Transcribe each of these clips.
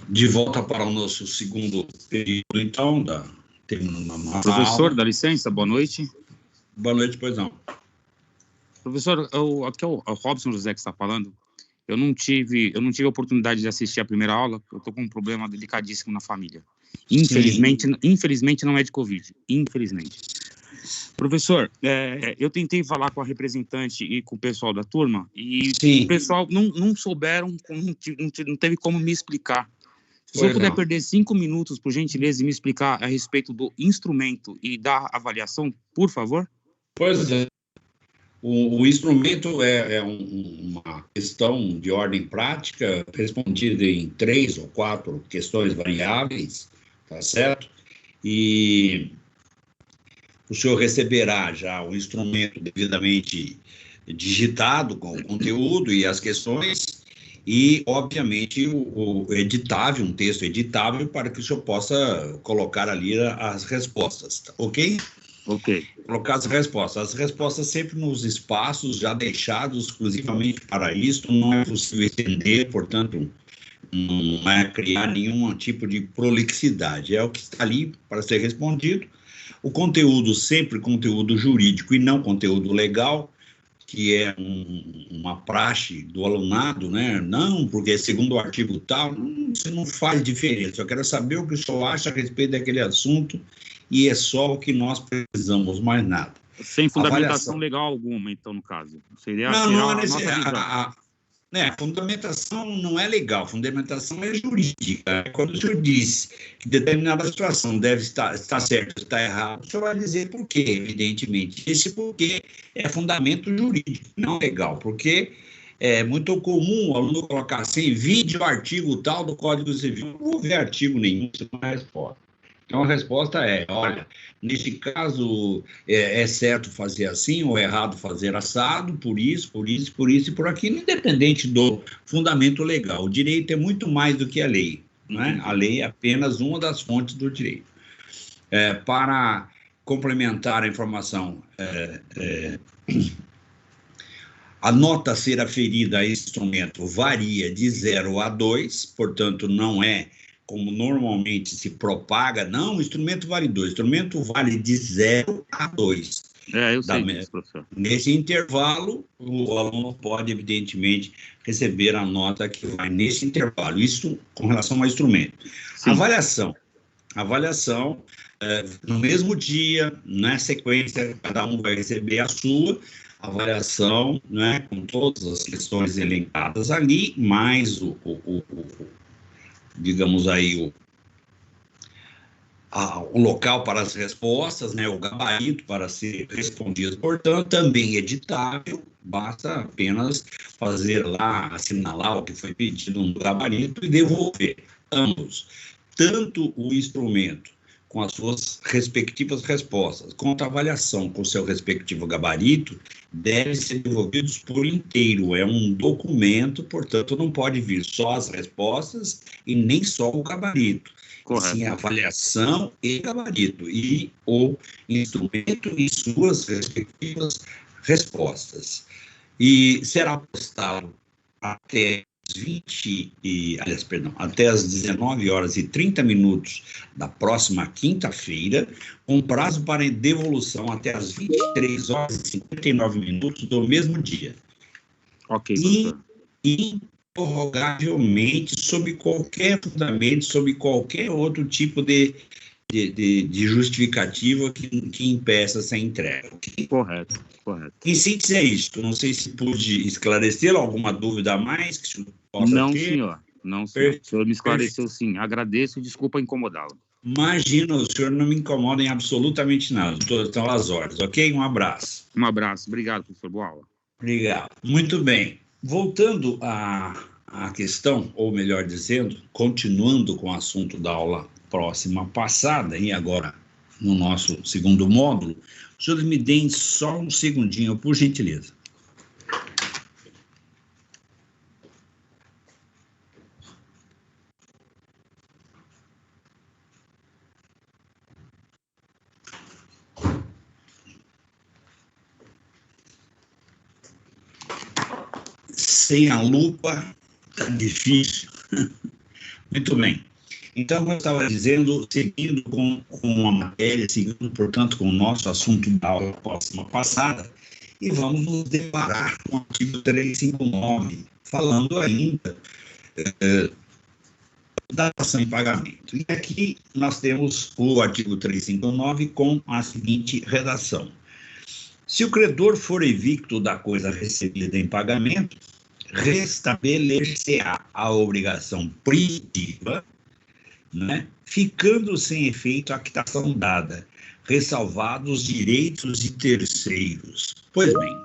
De volta para o nosso segundo período, então, terminando a nossa Professor, aula. dá licença, boa noite. Boa noite, pois não. Professor, aqui é o Robson José que está falando. Eu não tive a oportunidade de assistir a primeira aula, eu estou com um problema delicadíssimo na família. Infelizmente não é de Covid, infelizmente. Professor, eu tentei falar com a representante e com o pessoal da turma, e Sim. O pessoal não souberam, não teve como me explicar. Se o senhor puder perder 5 minutos, por gentileza, e me explicar a respeito do instrumento e da avaliação, por favor? Pois é. O instrumento é uma questão de ordem prática, respondida em 3 ou 4 questões variáveis, tá certo? E o senhor receberá já o instrumento devidamente digitado com o conteúdo e as questões, e, obviamente, o editável, um texto editável, para que o senhor possa colocar ali as respostas, tá? Ok? Ok. Colocar as respostas sempre nos espaços já deixados exclusivamente para isso, não é possível estender, portanto, não é criar nenhum tipo de prolixidade, é o que está ali para ser respondido. O conteúdo, sempre conteúdo jurídico e não conteúdo legal, que é uma praxe do alunado, né? Não, porque segundo o artigo tal, isso não faz diferença. Eu quero saber o que o senhor acha a respeito daquele assunto e é só o que nós precisamos, mais nada. Sem fundamentação legal alguma, então, no caso. Seria não a é nossa visão. Fundamentação não é legal, fundamentação é jurídica. Quando o senhor diz que determinada situação deve estar certo, está errado, o senhor vai dizer por quê, evidentemente. Esse porquê é fundamento jurídico, não legal, porque é muito comum o aluno colocar assim, vídeo artigo tal do Código Civil. Não vou ver artigo nenhum, isso não é resposta. Então, a resposta é, olha, nesse caso é certo fazer assim ou é errado fazer assado, por isso e por aquilo, independente do fundamento legal. O direito é muito mais do que a lei, não é? A lei é apenas uma das fontes do direito. Para complementar a informação, a nota a ser aferida a esse instrumento varia de 0 a 2, portanto, não é como normalmente se propaga, não, o instrumento vale 2, o instrumento vale de 0 a 2. Eu sei disso, professor. Nesse intervalo, o aluno pode, evidentemente, receber a nota que vai nesse intervalo, isso com relação ao instrumento. Sim. Avaliação, no mesmo dia, na sequência, cada um vai receber a sua avaliação, né, com todas as questões elencadas ali, mais digamos aí, o local para as respostas, né, o gabarito para ser respondido, portanto, também editável, basta apenas fazer lá, assinalar o que foi pedido no gabarito e devolver ambos, tanto o instrumento com as suas respectivas respostas, quanto a avaliação com o seu respectivo gabarito, devem ser devolvidos por inteiro. É um documento, portanto, não pode vir só as respostas e nem só o gabarito. Correto. E sim a avaliação e gabarito, e o instrumento e suas respectivas respostas. E será postado até as 19 horas e 30 minutos da próxima quinta-feira, com prazo para devolução até as 23 horas e 59 minutos do mesmo dia. Ok, professor. Prorrogavelmente, sob qualquer fundamento, sob qualquer outro tipo de justificativa que impeça essa entrega. Okay? Correto. Em síntese é isso. Não sei se pude esclarecer alguma dúvida a mais que o senhor possa não, ter. Senhor. Não, senhor. O senhor me esclareceu, sim. Agradeço e desculpa incomodá-lo. Imagina, o senhor não me incomoda em absolutamente nada. Estão às ordens, ok? Um abraço. Um abraço. Obrigado, professor. Boa aula. Obrigado. Muito bem. Voltando à questão, ou melhor dizendo, continuando com o assunto da aula próxima passada, e agora no nosso segundo módulo, os senhores me deem só um segundinho, por gentileza. Sem a lupa, tá difícil. Muito bem. Então, como eu estava dizendo, seguindo com a matéria, seguindo, portanto, com o nosso assunto da aula próxima passada, e vamos nos deparar com o artigo 359, falando ainda da dação em pagamento. E aqui nós temos o artigo 359 com a seguinte redação. Se o credor for evicto da coisa recebida em pagamento, restabelecer-se-á a obrigação primitiva, né, ficando sem efeito a quitação dada, ressalvados os direitos de terceiros. Pois bem,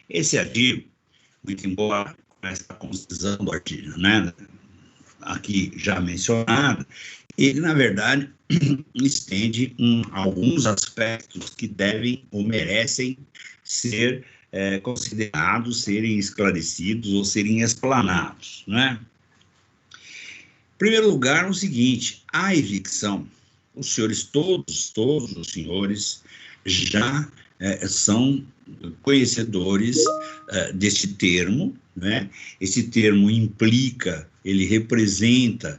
esse artigo, muito embora com essa concisão do artigo, né, aqui já mencionado, ele, na verdade, estende alguns aspectos que devem ou merecem ser considerados, serem esclarecidos ou serem explanados, né? Em primeiro lugar, o seguinte, a evicção, os senhores, todos os senhores, já são conhecedores deste termo, né? Esse termo implica, ele representa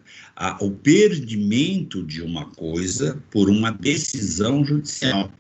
o perdimento de uma coisa por uma decisão judicial.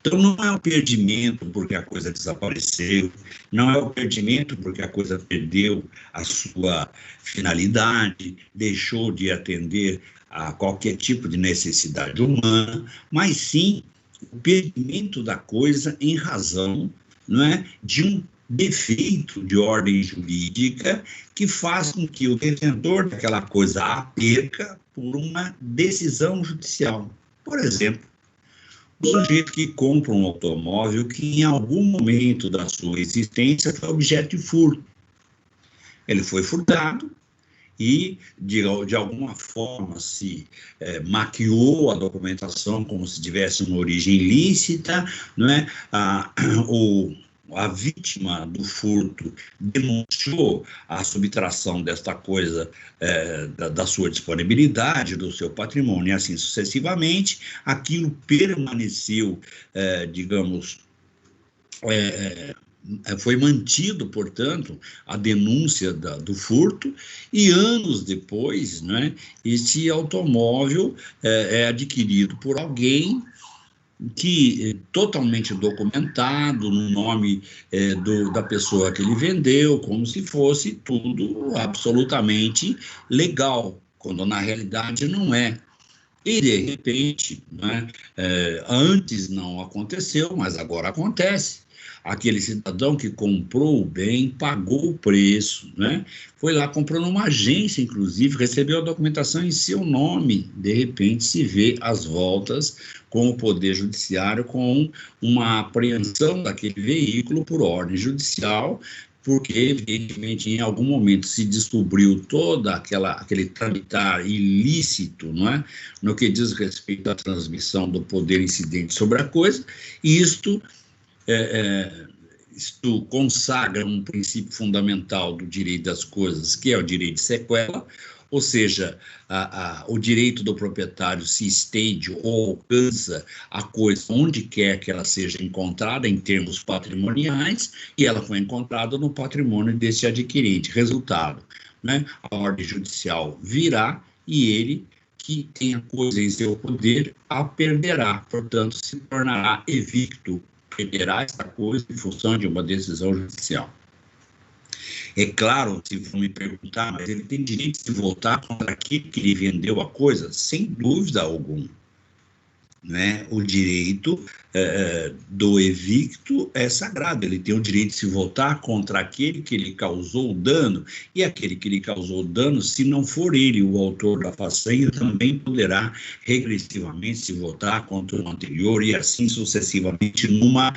Então, não é o perdimento porque a coisa desapareceu, não é o perdimento porque a coisa perdeu a sua finalidade, deixou de atender a qualquer tipo de necessidade humana, mas sim o perdimento da coisa em razão, não é, de um defeito de ordem jurídica que faz com que o detentor daquela coisa a perca por uma decisão judicial. Por exemplo, o sujeito que compra um automóvel que em algum momento da sua existência foi objeto de furto. Ele foi furtado e, de alguma forma, se maquiou a documentação como se tivesse uma origem ilícita, não é? A vítima do furto denunciou a subtração desta coisa da sua disponibilidade, do seu patrimônio, e assim sucessivamente, aquilo permaneceu, digamos, foi mantido, portanto, a denúncia do furto, e anos depois, né, esse automóvel é adquirido por alguém que totalmente documentado no nome da pessoa que ele vendeu, como se fosse tudo absolutamente legal, quando na realidade não é. E, de repente, né, antes não aconteceu, mas agora acontece. Aquele cidadão que comprou o bem, pagou o preço, né? Foi lá, comprou numa agência, inclusive, recebeu a documentação em seu nome. De repente, se vê às voltas com o Poder Judiciário, com uma apreensão daquele veículo por ordem judicial, porque, evidentemente, em algum momento se descobriu todo aquele tramitar ilícito, não é? No que diz respeito à transmissão do poder incidente sobre a coisa, e isto consagra um princípio fundamental do direito das coisas, que é o direito de sequela, ou seja, o direito do proprietário se estende ou alcança a coisa onde quer que ela seja encontrada em termos patrimoniais, e ela foi encontrada no patrimônio desse adquirente. Resultado, né? A ordem judicial virá e ele, que tem a coisa em seu poder, a perderá, portanto, se tornará evicto, perderá essa coisa em função de uma decisão judicial. É claro, se vão me perguntar, mas ele tem direito de voltar contra aquele que lhe vendeu a coisa? Sem dúvida alguma. Né? O direito do evicto é sagrado, ele tem o direito de se voltar contra aquele que lhe causou o dano, e aquele que lhe causou o dano, se não for ele o autor da façanha, também poderá regressivamente se voltar contra o anterior, e assim sucessivamente, numa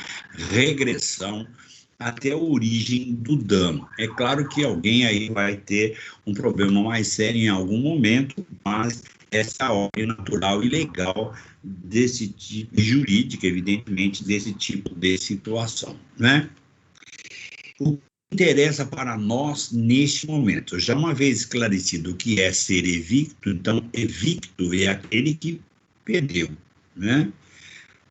regressão até a origem do dano. É claro que alguém aí vai ter um problema mais sério em algum momento, mas essa é a ordem natural e legal desse tipo, jurídica, evidentemente, desse tipo de situação, né? O que interessa para nós neste momento, já uma vez esclarecido o que é ser evicto, então, evicto é aquele que perdeu, né?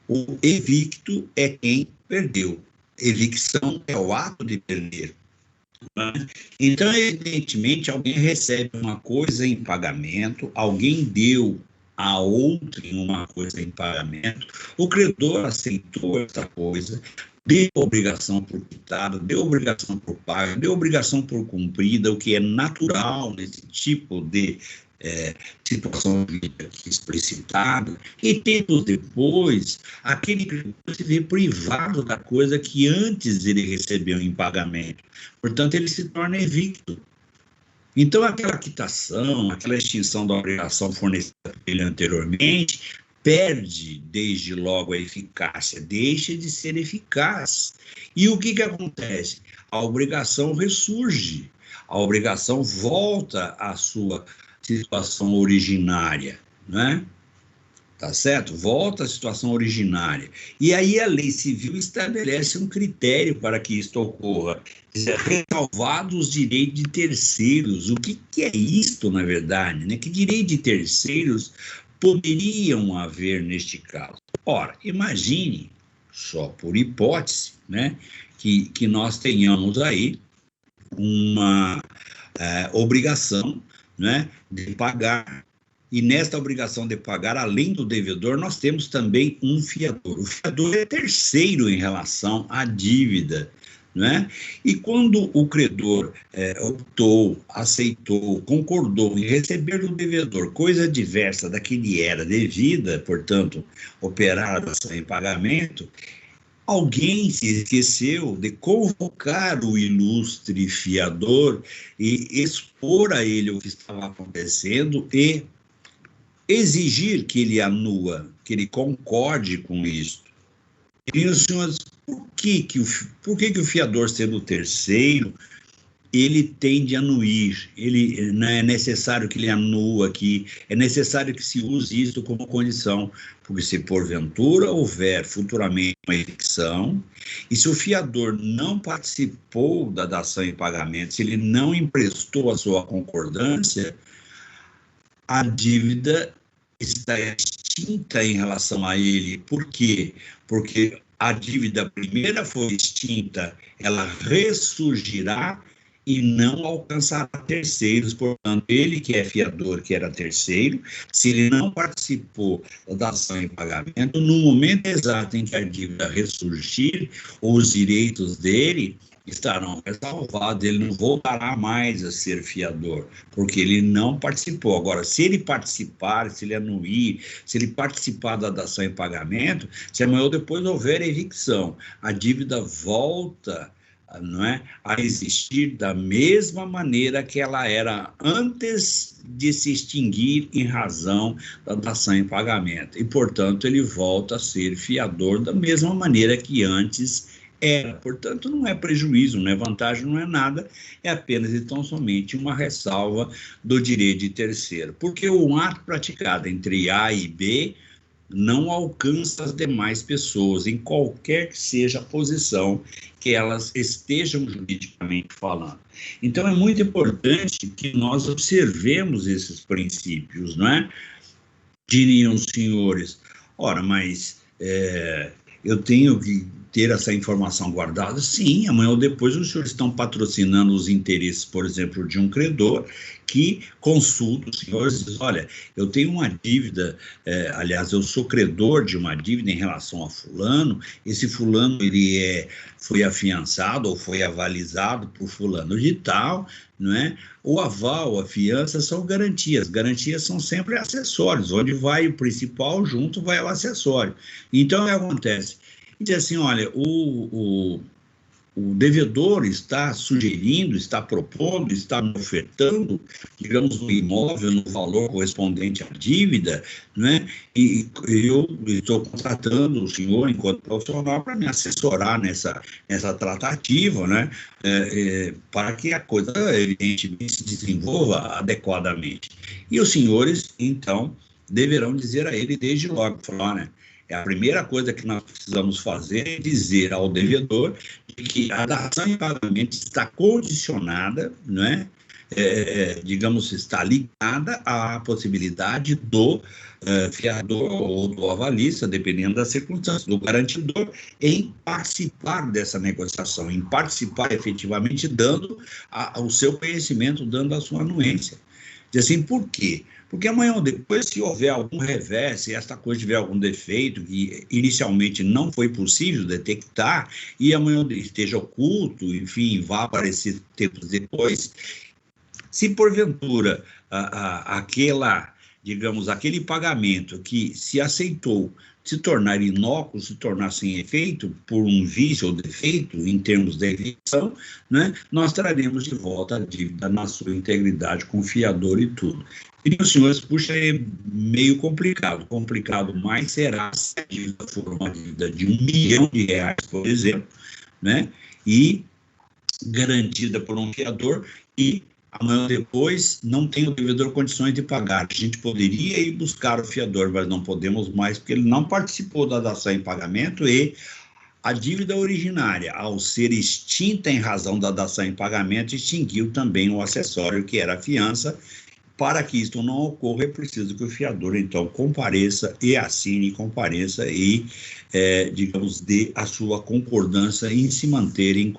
O evicto é quem perdeu. Evicção é o ato de perder. né? Então, evidentemente, alguém recebe uma coisa em pagamento, alguém deu a outrem uma coisa em pagamento, o credor aceitou essa coisa, deu obrigação por quitada, deu obrigação por paga, deu obrigação por cumprida, o que é natural nesse tipo de situação aqui explicitada, e tempos depois, aquele credor se vê privado da coisa que antes ele recebeu em pagamento. Portanto, ele se torna evicto. Então, aquela quitação, aquela extinção da obrigação fornecida por ele anteriormente, perde desde logo a eficácia, deixa de ser eficaz. E o que acontece? A obrigação ressurge, a obrigação volta à sua situação originária, né? Tá certo? Volta à situação originária. E aí a lei civil estabelece um critério para que isto ocorra. Ressalvados os direitos de terceiros. O que é isto, na verdade? Né? Que direitos de terceiros poderiam haver neste caso? Ora, imagine, só por hipótese, né, que nós tenhamos aí uma obrigação, né, de pagar, e nesta obrigação de pagar, além do devedor, nós temos também um fiador. O fiador é terceiro em relação à dívida, né? E quando o credor optou, aceitou, concordou em receber do devedor coisa diversa da que lhe era devida, portanto, operar a dação em pagamento, alguém se esqueceu de convocar o ilustre fiador e expor a ele o que estava acontecendo e exigir que ele anua, que ele concorde com isso. E os senhores, por que o fiador, sendo o terceiro, ele tende a anuir? Ele, não é necessário que ele anua aqui, é necessário que se use isso como condição, porque se porventura houver futuramente uma evicção, e se o fiador não participou da dação em pagamento, se ele não emprestou a sua concordância, a dívida está extinta em relação a ele. Por quê? Porque a dívida primeira foi extinta, ela ressurgirá e não alcançará terceiros. Portanto, ele que é fiador, que era terceiro, se ele não participou da ação em pagamento, no momento exato em que a dívida ressurgir, os direitos dele estarão ressalvados, ele não voltará mais a ser fiador, porque ele não participou. Agora, se ele participar, se ele anuir, se ele participar da dação em pagamento, se amanhã ou depois houver evicção, a dívida volta, não é, a existir da mesma maneira que ela era antes de se extinguir em razão da dação em pagamento. E, portanto, ele volta a ser fiador da mesma maneira que antes era. Portanto, não é prejuízo, não é vantagem, não é nada, é apenas e tão somente uma ressalva do direito de terceiro. Porque o ato praticado entre A e B não alcança as demais pessoas, em qualquer que seja a posição que elas estejam juridicamente falando. Então, é muito importante que nós observemos esses princípios, não é? Diriam os senhores, ora, mas eu tenho que ter essa informação guardada? Sim, amanhã ou depois os senhores estão patrocinando os interesses, por exemplo, de um credor que consulta os senhores e diz, olha, eu tenho uma dívida, aliás, eu sou credor de uma dívida em relação a fulano, esse fulano ele foi afiançado ou foi avalizado por fulano de tal, não é? O aval, a fiança são garantias são sempre acessórios, onde vai o principal, junto vai o acessório. Então, o que acontece? Diz assim, olha, o devedor está sugerindo, está propondo, está me ofertando, digamos, um imóvel no valor correspondente à dívida, né? E eu estou contratando o senhor, enquanto profissional, para me assessorar nessa tratativa, né? Para que a coisa, evidentemente, se desenvolva adequadamente. E os senhores, então, deverão dizer a ele desde logo, falar, né? A primeira coisa que nós precisamos fazer é dizer ao devedor de que a dação em pagamento está condicionada, não é? digamos, está ligada à possibilidade do fiador ou do avalista, dependendo das circunstâncias, do garantidor, em participar dessa negociação, em participar efetivamente dando o seu conhecimento, dando a sua anuência. Diz assim, por quê? Porque amanhã ou depois, se houver algum revés, se esta coisa tiver algum defeito que inicialmente não foi possível detectar, e amanhã esteja oculto, enfim, vá aparecer tempos depois, se porventura aquele pagamento que se aceitou se tornar inócuo, se tornar sem efeito, por um vício ou defeito, em termos de evicção, né, nós traremos de volta a dívida na sua integridade, com fiador e tudo. E os senhores, puxa, é meio complicado. Complicado mais será se a dívida for uma dívida de R$1 milhão, por exemplo, né, e garantida por um fiador, e amanhã depois não tem o devedor condições de pagar. A gente poderia ir buscar o fiador, mas não podemos mais, porque ele não participou da dação em pagamento, e a dívida originária, ao ser extinta em razão da dação em pagamento, extinguiu também o acessório, que era a fiança. Para que isto não ocorra, é preciso que o fiador, então, compareça e assine, compareça e, digamos, dê a sua concordância em se manter, em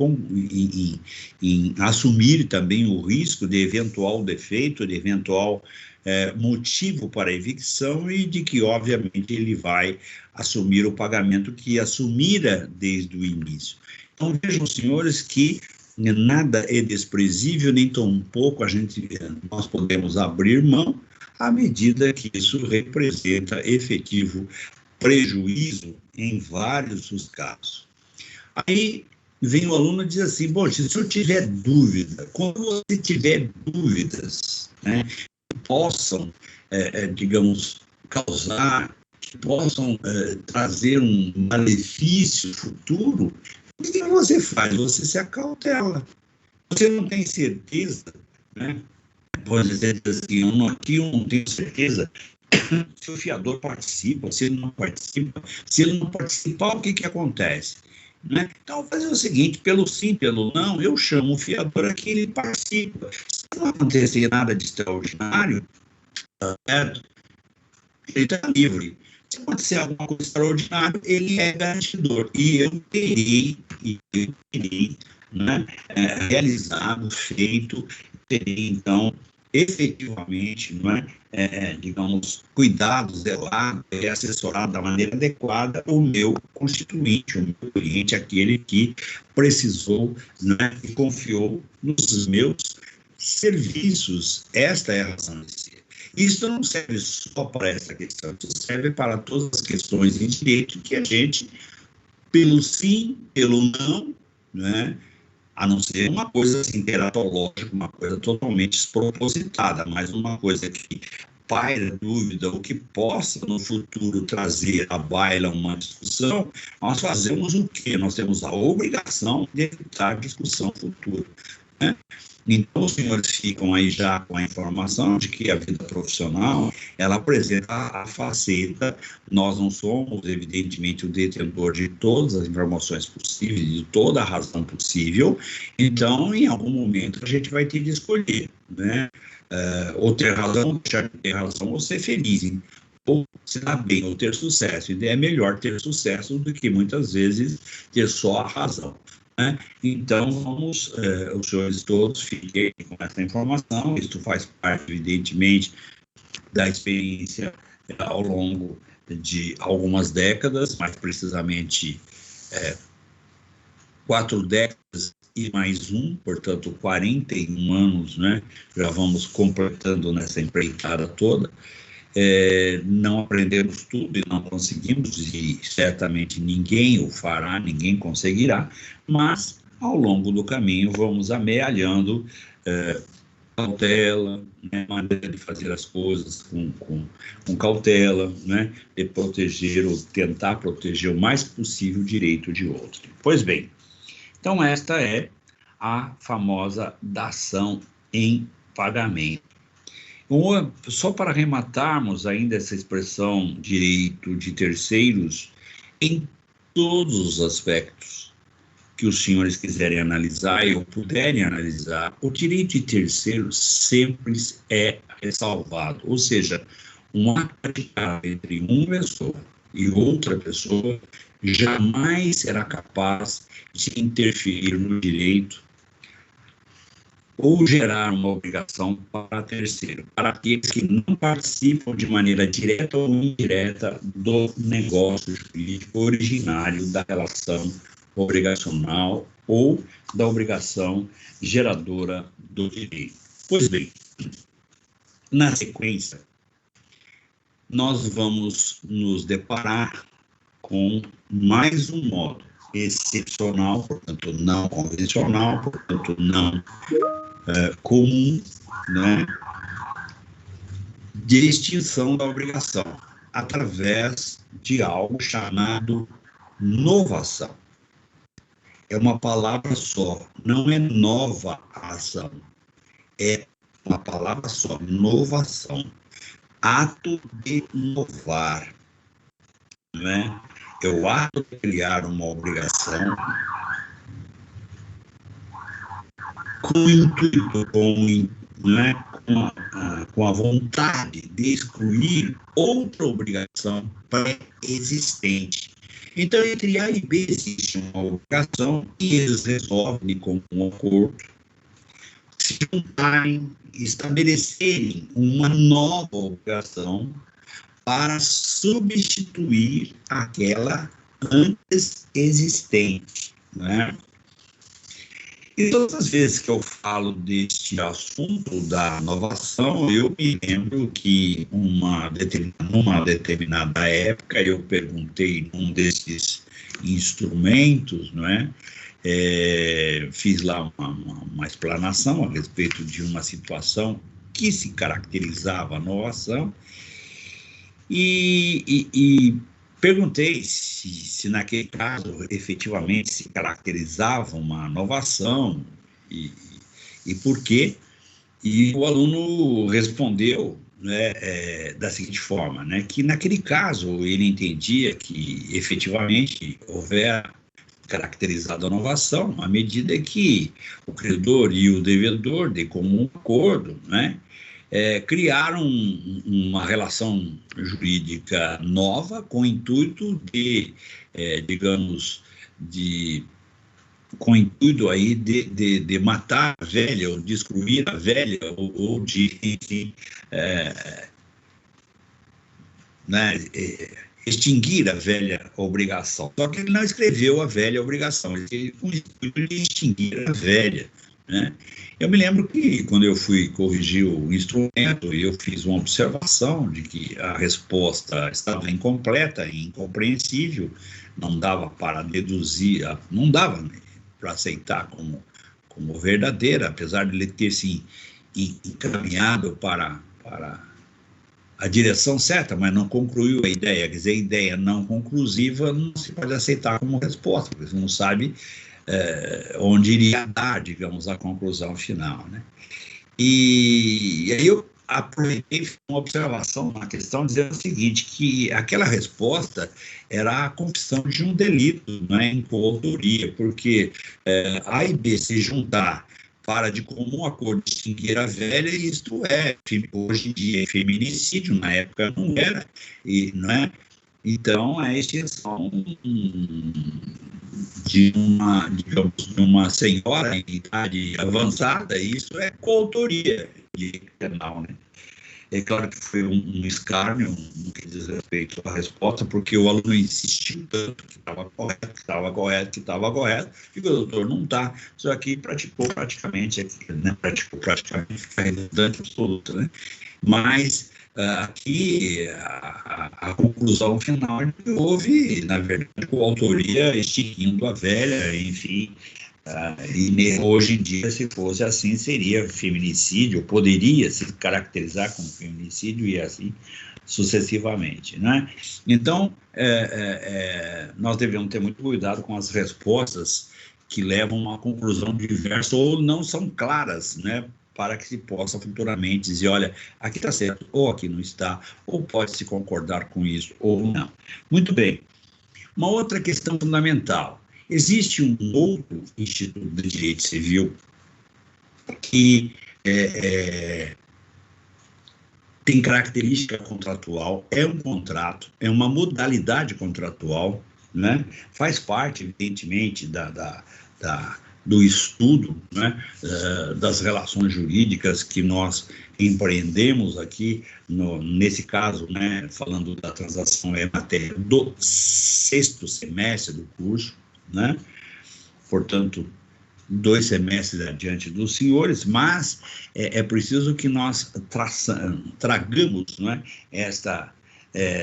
assumir também o risco de eventual defeito, de eventual motivo para a evicção, e de que, obviamente, ele vai assumir o pagamento que assumira desde o início. Então, vejam, senhores, que nada é desprezível, nem tampouco nós podemos abrir mão, à medida que isso representa efetivo prejuízo em vários dos casos. Aí vem o aluno e diz assim, bom, se eu tiver dúvida, quando você tiver dúvidas, né, que possam, digamos, causar, que possam trazer um malefício futuro, o que você faz? Você se acautela. Você não tem certeza, né? Pode dizer assim, aqui eu não tenho certeza se o fiador participa, se ele não participa. Se ele não participar, o que acontece? Né? Então, vou fazer o seguinte, pelo sim, pelo não, eu chamo o fiador aqui, ele participa. Se não acontecer nada de extraordinário, certo? Ele está livre. Se acontecer alguma coisa extraordinária, ele é garantidor. E eu terei né, realizado, feito, terei, então, efetivamente, não digamos, cuidado, zelado e assessorado da maneira adequada o meu constituinte, o meu cliente, aquele que precisou, e confiou nos meus serviços. Esta é a razão de ser. Isso não serve só para essa questão, isso serve para todas as questões em direito que a gente, pelo sim, pelo não, a não ser uma coisa assim, teratológica, uma coisa totalmente despropositada, mas uma coisa que paira dúvida, ou que possa no futuro trazer à baila uma discussão, nós fazemos o quê? Nós temos a obrigação de evitar discussão futura, Então, os senhores ficam aí já com a informação de que a vida profissional, ela apresenta a faceta, nós não somos, evidentemente, o detentor de todas as informações possíveis, de toda a razão possível, então, em algum momento, a gente vai ter de escolher, ou ter razão, deixar de ter razão, ou ser feliz, ou se dar bem, ou ter sucesso. E é melhor ter sucesso do que, muitas vezes, ter só a razão. Então, os senhores todos fiquem com essa informação. Isso faz parte, evidentemente, da experiência ao longo de algumas décadas, mais precisamente 4 décadas e mais portanto, 41 anos, já vamos completando nessa empreitada toda. Não aprendemos tudo e não conseguimos, e certamente ninguém o fará, ninguém conseguirá, mas ao longo do caminho vamos amealhando cautela, maneira de fazer as coisas com cautela, de proteger ou tentar proteger o mais possível o direito de outro. Pois bem, então esta é a famosa dação em pagamento. Só para arrematarmos ainda essa expressão direito de terceiros, em todos os aspectos que os senhores quiserem analisar ou puderem analisar, o direito de terceiro sempre é ressalvado, ou seja, um ato praticado entre uma pessoa e outra pessoa jamais será capaz de interferir no direito ou gerar uma obrigação para terceiro, para aqueles que não participam de maneira direta ou indireta do negócio jurídico originário da relação obrigacional ou da obrigação geradora do direito. Pois bem, na sequência, nós vamos nos deparar com mais um modo excepcional, portanto não convencional, portanto não comum, né, de extinção da obrigação, através de algo chamado novação. É uma palavra só, não é nova ação, é uma palavra só, novação, ato de inovar, né? É o ato de criar uma obrigação com o intuito, com a vontade de excluir outra obrigação pré-existente. Então, entre A e B existe uma obrigação e eles resolvem com um acordo se juntarem, estabelecerem uma nova obrigação para substituir aquela antes existente, né? E todas as vezes que eu falo deste assunto da inovação, eu me lembro que numa determinada época eu perguntei num desses instrumentos, não é? Fiz lá uma explanação a respeito de uma situação que se caracterizava a inovação e perguntei se naquele caso efetivamente se caracterizava uma inovação e por quê. E o aluno respondeu, né, da seguinte forma, né, que naquele caso ele entendia que efetivamente houvera caracterizado a inovação à medida que o credor e o devedor, de comum acordo, né, criaram uma relação jurídica nova com o intuito de, digamos, com o intuito aí de matar a velha, ou de excluir a velha, ou de, enfim, né, extinguir a velha obrigação. Só que ele não escreveu a velha obrigação, ele teve o intuito de extinguir a velha, né? Eu me lembro que, quando eu fui corrigir o instrumento, eu fiz uma observação de que a resposta estava incompleta e incompreensível, não dava para deduzir, não dava para aceitar como verdadeira, apesar de ele ter se encaminhado para a direção certa, mas não concluiu a ideia. Quer dizer, a ideia não conclusiva não se pode aceitar como resposta, porque você não sabe onde iria dar, digamos, a conclusão final, né? E aí eu aproveitei uma observação na questão, dizendo o seguinte, que aquela resposta era a confissão de um delito, né, em coautoria, porque A e B se juntar para, de comum acordo, extinguir a velha, isto hoje em dia, feminicídio, na época não era, e, não é? Então, a extinção de uma senhora em idade avançada, isso é coautoria de penal, né? É claro que foi um escárnio no que diz respeito à resposta, porque o aluno insistiu tanto que estava correto, e o doutor não está, só que praticou praticamente fica redundante absoluta, né? Mas aqui a conclusão final é que houve, na verdade, coautoria extinguindo a velha, enfim. E hoje em dia, se fosse assim, seria feminicídio, poderia se caracterizar como feminicídio e assim sucessivamente, né? Então, nós devemos ter muito cuidado com as respostas que levam a uma conclusão diversa ou não são claras, né? Para que se possa futuramente dizer, olha, aqui está certo, ou aqui não está, ou pode-se concordar com isso, ou não. Muito bem. Uma outra questão fundamental. Existe um outro Instituto de Direito Civil que tem característica contratual, é um contrato, é uma modalidade contratual, né? Faz parte, evidentemente, do estudo, né? Das relações jurídicas que nós empreendemos aqui, nesse caso, né? Falando da transação, é matéria do 6º semestre do curso, né? Portanto, 2 semestres adiante dos senhores, mas é preciso que nós tragamos, não é, esta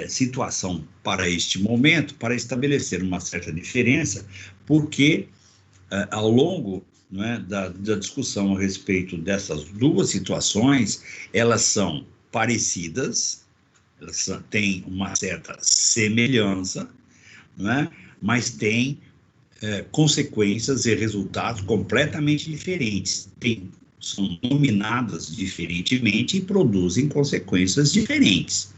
situação para este momento, para estabelecer uma certa diferença, porque ao longo, não é, da discussão a respeito dessas duas situações, elas são parecidas, elas têm uma certa semelhança, não é, mas têm consequências e resultados completamente diferentes. São nominadas diferentemente e produzem consequências diferentes,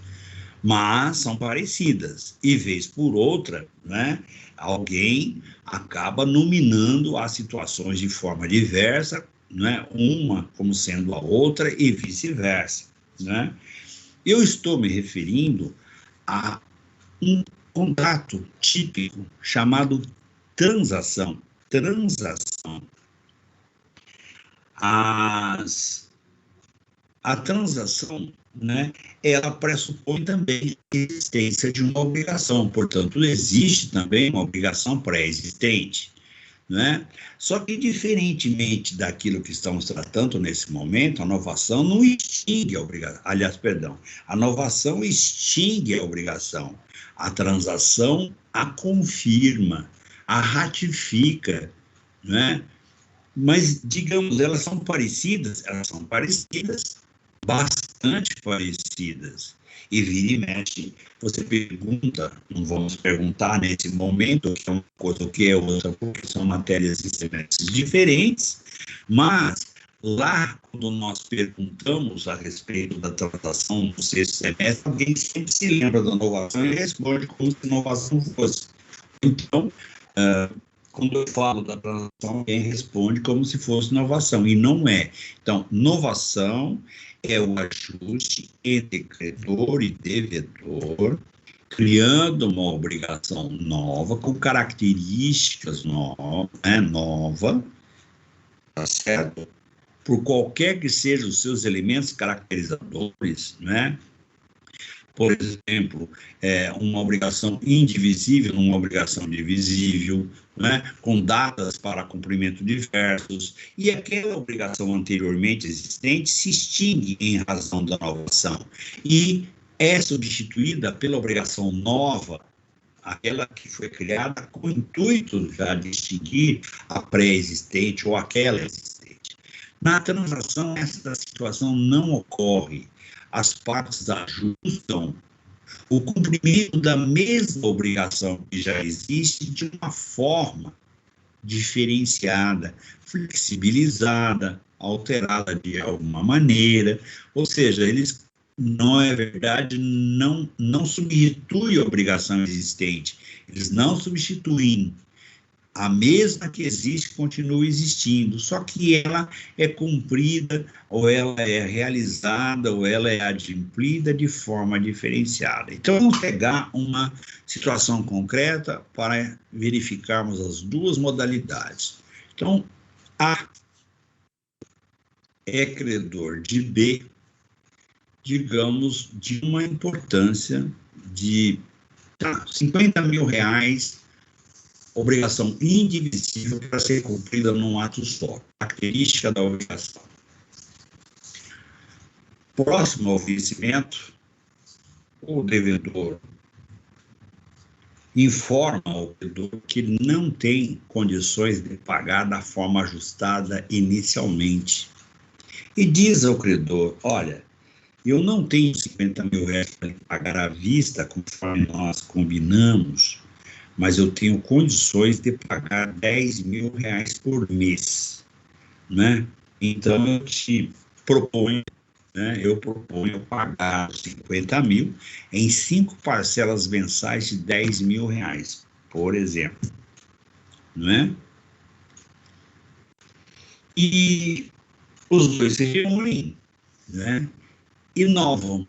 mas são parecidas. E, vez por outra, né, alguém acaba nominando as situações de forma diversa, né, uma como sendo a outra e vice-versa, né? Eu estou me referindo a um contrato típico chamado transação. A transação, né, ela pressupõe também a existência de uma obrigação, portanto, existe também uma obrigação pré-existente, né? Só que, diferentemente daquilo que estamos tratando nesse momento, a novação não extingue a obrigação. Aliás, perdão, a novação extingue a obrigação. A transação a confirma, a ratifica, né? Mas, digamos, elas são parecidas, bastante parecidas. E vira e mexe, você pergunta, não vamos perguntar nesse momento, que é uma coisa ou que é outra, porque são matérias e semestres diferentes, mas lá, quando nós perguntamos a respeito da tratação do 6º semestre, alguém sempre se lembra da inovação e responde como se inovação fosse. Então, quando eu falo da transação, alguém responde como se fosse inovação, e não é. Então, inovação é o ajuste entre credor e devedor, criando uma obrigação nova, com características nova, tá certo? Por qualquer que sejam os seus elementos caracterizadores, né? Por exemplo, uma obrigação indivisível, uma obrigação divisível, né, com datas para cumprimento diversos, e aquela obrigação anteriormente existente se extingue em razão da inovação e é substituída pela obrigação nova, aquela que foi criada com o intuito já de extinguir a pré-existente ou aquela existente. Na transação, essa situação não ocorre. As partes ajustam o cumprimento da mesma obrigação que já existe de uma forma diferenciada, flexibilizada, alterada de alguma maneira, ou seja, eles, não é verdade, não substituem a obrigação existente, eles não substituem. A mesma que existe continua existindo, só que ela é cumprida, ou ela é realizada, ou ela é adimplida de forma diferenciada. Então, vamos pegar uma situação concreta para verificarmos as duas modalidades. Então, A é credor de B, digamos, de uma importância de R$50 mil, obrigação indivisível para ser cumprida num ato só. Característica da obrigação. Próximo ao vencimento, o devedor informa ao credor que ele não tem condições de pagar da forma ajustada inicialmente. E diz ao credor, olha, eu não tenho R$50 mil para pagar à vista, conforme nós combinamos, mas eu tenho condições de pagar R$10 mil por mês, né? Então, eu te proponho, né? Eu proponho pagar R$50 mil em 5 parcelas mensais de R$10 mil, por exemplo. não é? E os dois se reúnem, né? Inovam.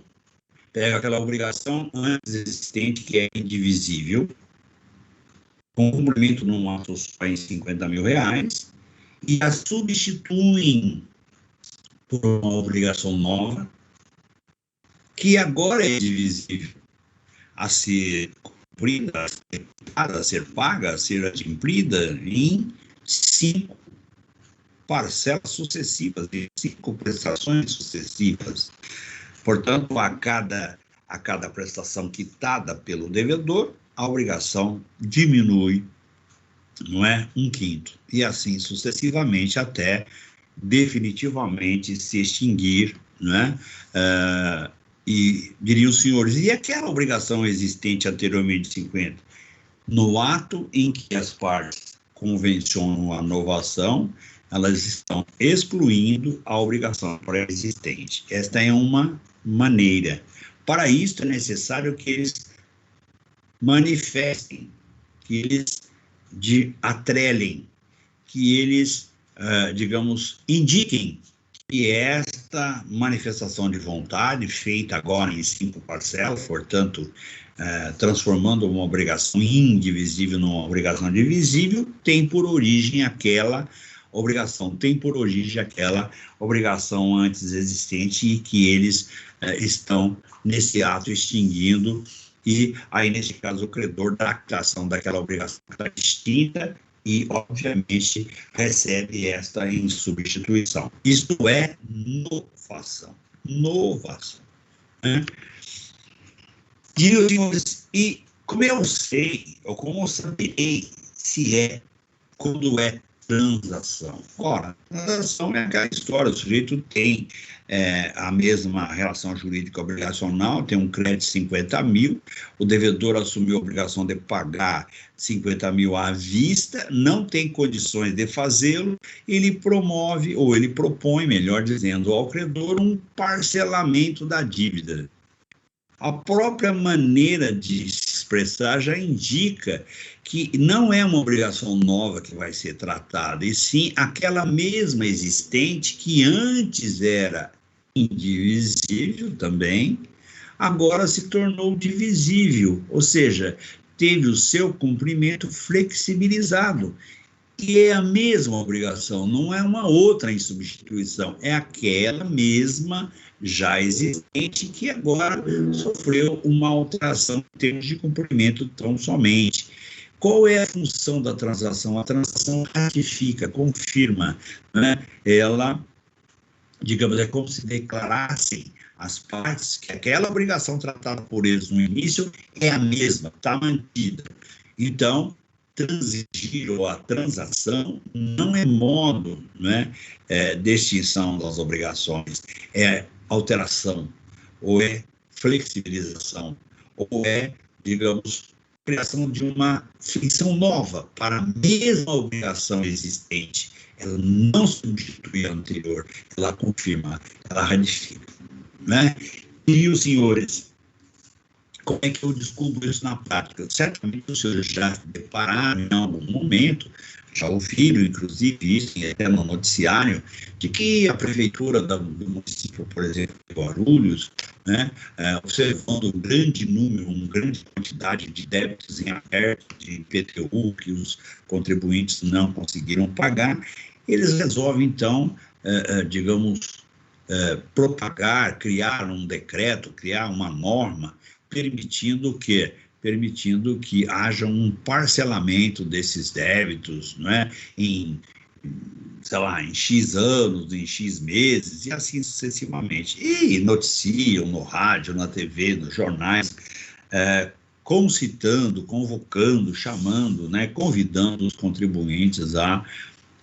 Pega aquela obrigação antes existente, que é indivisível, com cumprimento num ato só em R$ 50.000, e a substituem por uma obrigação nova, que agora é divisível, a ser cumprida, a ser paga, a ser adimplida em 5 parcelas sucessivas, em 5 prestações sucessivas. Portanto, a cada prestação quitada pelo devedor, a obrigação diminui, não é? 1/5. E assim sucessivamente, até definitivamente se extinguir, não é? E diriam os senhores, e aquela obrigação existente anteriormente de 50? No ato em que as partes convencionam a novação, elas estão excluindo a obrigação pré-existente. Esta é uma maneira. Para isso é necessário que eles manifestem, que eles atrelem, que eles, digamos, indiquem que esta manifestação de vontade, feita agora em 5 parcelas, portanto, transformando uma obrigação indivisível numa obrigação divisível, tem por origem aquela obrigação antes existente, e que eles estão nesse ato extinguindo, e aí, nesse caso, o credor dá a quitação daquela obrigação que está extinta e, obviamente, recebe esta em substituição. Isto é novação. Né? E como eu sei, ou como eu saberei quando é transação? Ora, transação é aquela história, o sujeito tem a mesma relação jurídica obrigacional, tem um crédito de 50 mil, o devedor assumiu a obrigação de pagar 50 mil à vista, não tem condições de fazê-lo, ele promove, ou ele propõe, melhor dizendo, ao credor um parcelamento da dívida. A própria maneira de se expressar já indica que não é uma obrigação nova que vai ser tratada, e sim aquela mesma existente que antes era indivisível também, agora se tornou divisível, ou seja, teve o seu cumprimento flexibilizado. E é a mesma obrigação, não é uma outra em substituição, é aquela mesma já existente que agora sofreu uma alteração em termos de cumprimento tão somente. Qual é a função da transação? A transação ratifica, confirma, né? Ela, digamos, é como se declarassem as partes que aquela obrigação tratada por eles no início é a mesma, está mantida. Então, transigir ou a transação não é modo, né, de extinção das obrigações, é alteração, ou é flexibilização, ou é, digamos, criação de uma ficção nova para a mesma obrigação existente. Ela não substitui a anterior, ela confirma, ela ratifica, né? E os senhores, como é que eu descubro isso na prática? Certamente os senhores já se depararam em algum momento, já ouviram, inclusive, isso até no noticiário, de que a prefeitura do município, por exemplo, de Guarulhos, né, observando um grande número, uma grande quantidade de débitos em aberto, de IPTU, que os contribuintes não conseguiram pagar, eles resolvem, então, digamos, propagar, criar um decreto, criar uma norma, permitindo que haja um parcelamento desses débitos, não é? Sei lá, em X anos, em X meses, e assim sucessivamente. E noticiam no rádio, na TV, nos jornais, concitando, convocando, chamando, né, convidando os contribuintes a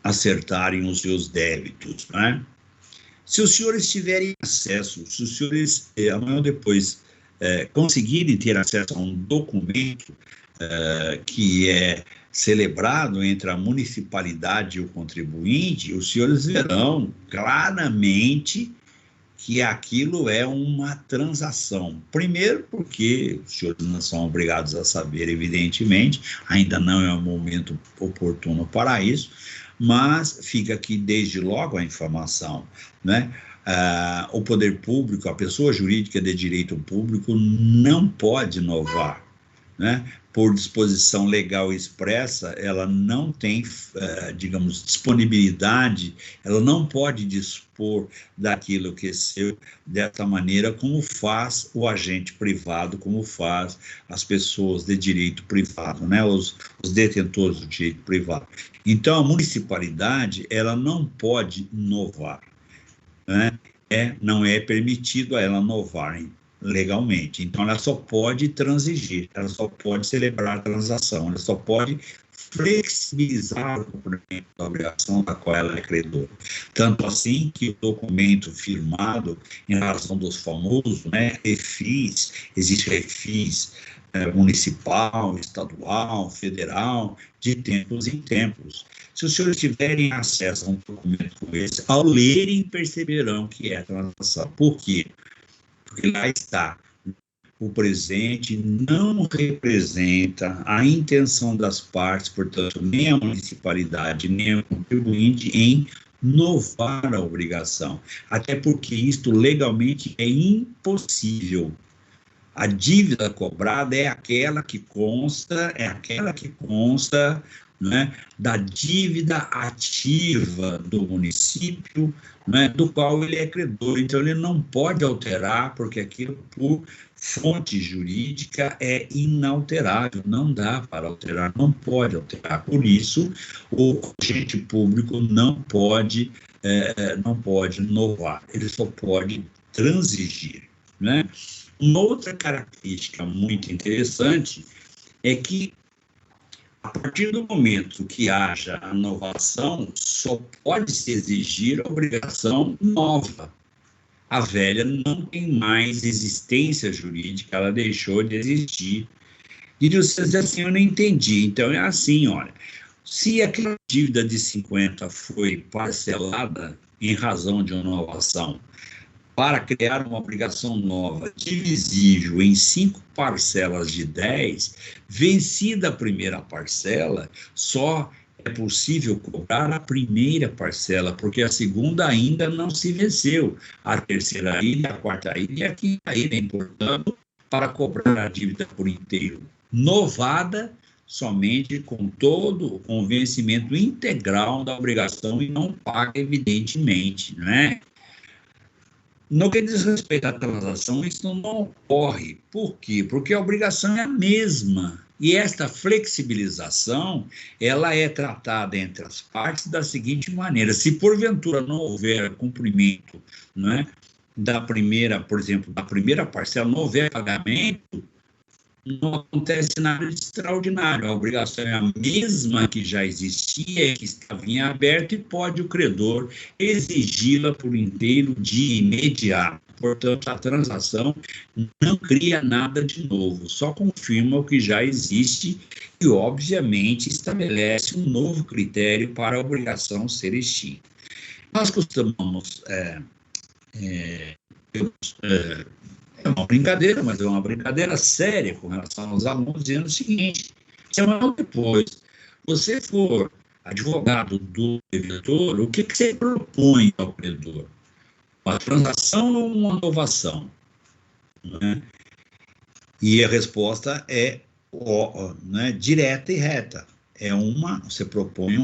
acertarem os seus débitos, né? Se os senhores tiverem acesso, se os senhores, amanhã ou depois, conseguirem ter acesso a um documento que é celebrado entre a municipalidade e o contribuinte, os senhores verão claramente que aquilo é uma transação. Primeiro, porque os senhores não são obrigados a saber, evidentemente, ainda não é o momento oportuno para isso, mas fica aqui desde logo a informação, né? O poder público, a pessoa jurídica de direito público não pode inovar, né? Por disposição legal expressa, ela não tem, digamos, disponibilidade, ela não pode dispor daquilo que é seu dessa maneira como faz o agente privado, como faz as pessoas de direito privado, né? Os detentores do direito privado. Então, a municipalidade, ela não pode inovar, né? Não é permitido a ela inovar legalmente. Então, ela só pode transigir, ela só pode celebrar a transação, ela só pode flexibilizar o cumprimento da obrigação da qual ela é credora. Tanto assim que o documento firmado, em razão dos famosos, né, refis, existe refis municipal, estadual, federal, de tempos em tempos. Se os senhores tiverem acesso a um documento como esse, ao lerem, perceberão que é transação. Por quê? Porque lá está, o presente não representa a intenção das partes, portanto, nem a municipalidade, nem o contribuinte em novar a obrigação. Até porque isto legalmente é impossível. A dívida cobrada é aquela que consta, né, da dívida ativa do município, né, do qual ele é credor. Então, ele não pode alterar, porque aquilo, por fonte jurídica, é inalterável, não dá para alterar, não pode alterar. Por isso, o agente público não pode inovar, ele só pode transigir, né? Uma outra característica muito interessante é que, a partir do momento que haja a inovação, só pode se exigir a obrigação nova. A velha não tem mais existência jurídica, ela deixou de existir. E vocês assim, eu não entendi. Então, é assim, olha, se aquela dívida de 50 foi parcelada em razão de uma inovação, para criar uma obrigação nova, divisível em 5 parcelas de 10, vencida a primeira parcela, só é possível cobrar a primeira parcela, porque a segunda ainda não se venceu. A terceira ilha, a quarta ilha e a quinta ilha, portanto, para cobrar a dívida por inteiro novada, somente com todo o vencimento integral da obrigação e não paga, evidentemente, não é? No que diz respeito à transação, isso não ocorre. Por quê? Porque a obrigação é a mesma. E esta flexibilização, ela é tratada entre as partes da seguinte maneira: se porventura não houver cumprimento, né, da primeira, por exemplo, da primeira parcela, não houver pagamento, não acontece nada de extraordinário. A obrigação é a mesma que já existia, que estava em aberto, e pode o credor exigi-la por inteiro de imediato. Portanto, a transação não cria nada de novo, só confirma o que já existe e, obviamente, estabelece um novo critério para a obrigação ser extinta. Nós costumamos é uma brincadeira, mas é uma brincadeira séria com relação aos alunos, dizendo o seguinte: semana depois, você for advogado do devedor, o que você propõe ao credor? Uma transação ou uma inovação? Né? E a resposta é né, direta e reta. Você propõe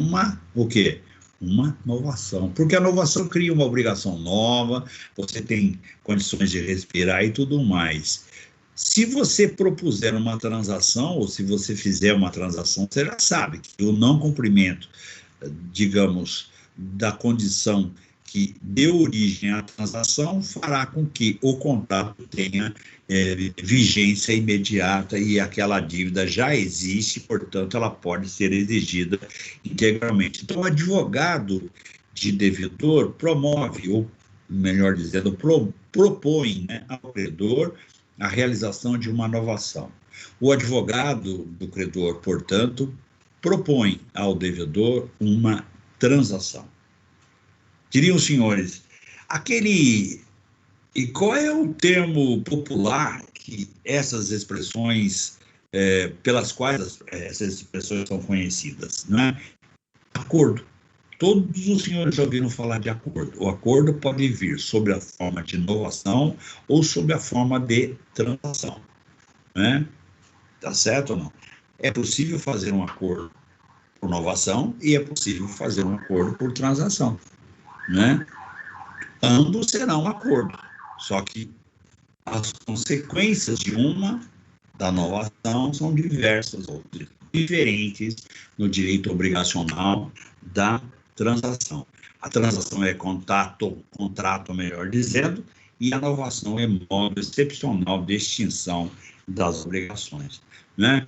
o quê? Uma inovação, porque a inovação cria uma obrigação nova, você tem condições de respirar e tudo mais. Se você propuser uma transação, ou se você fizer uma transação, você já sabe que o não cumprimento, digamos, da condição que deu origem à transação fará com que o contrato tenha vigência imediata e aquela dívida já existe, portanto, ela pode ser exigida integralmente. Então, o advogado de devedor promove, ou melhor dizendo, propõe, né, ao credor a realização de uma inovação. O advogado do credor, portanto, propõe ao devedor uma transação. Diriam os senhores, aquele E qual é o termo popular que essas expressões, pelas quais essas expressões são conhecidas, não é? Acordo. Todos os senhores já ouviram falar de acordo. O acordo pode vir sob a forma de inovação ou sob a forma de transação, né? Tá certo ou não? É possível fazer um acordo por inovação e é possível fazer um acordo por transação, né? Ambos serão um acordo, só que as consequências de uma da inovação são diversas ou diferentes no direito obrigacional da transação. A transação é contrato, melhor dizendo, e a inovação é modo excepcional de extinção das obrigações, né?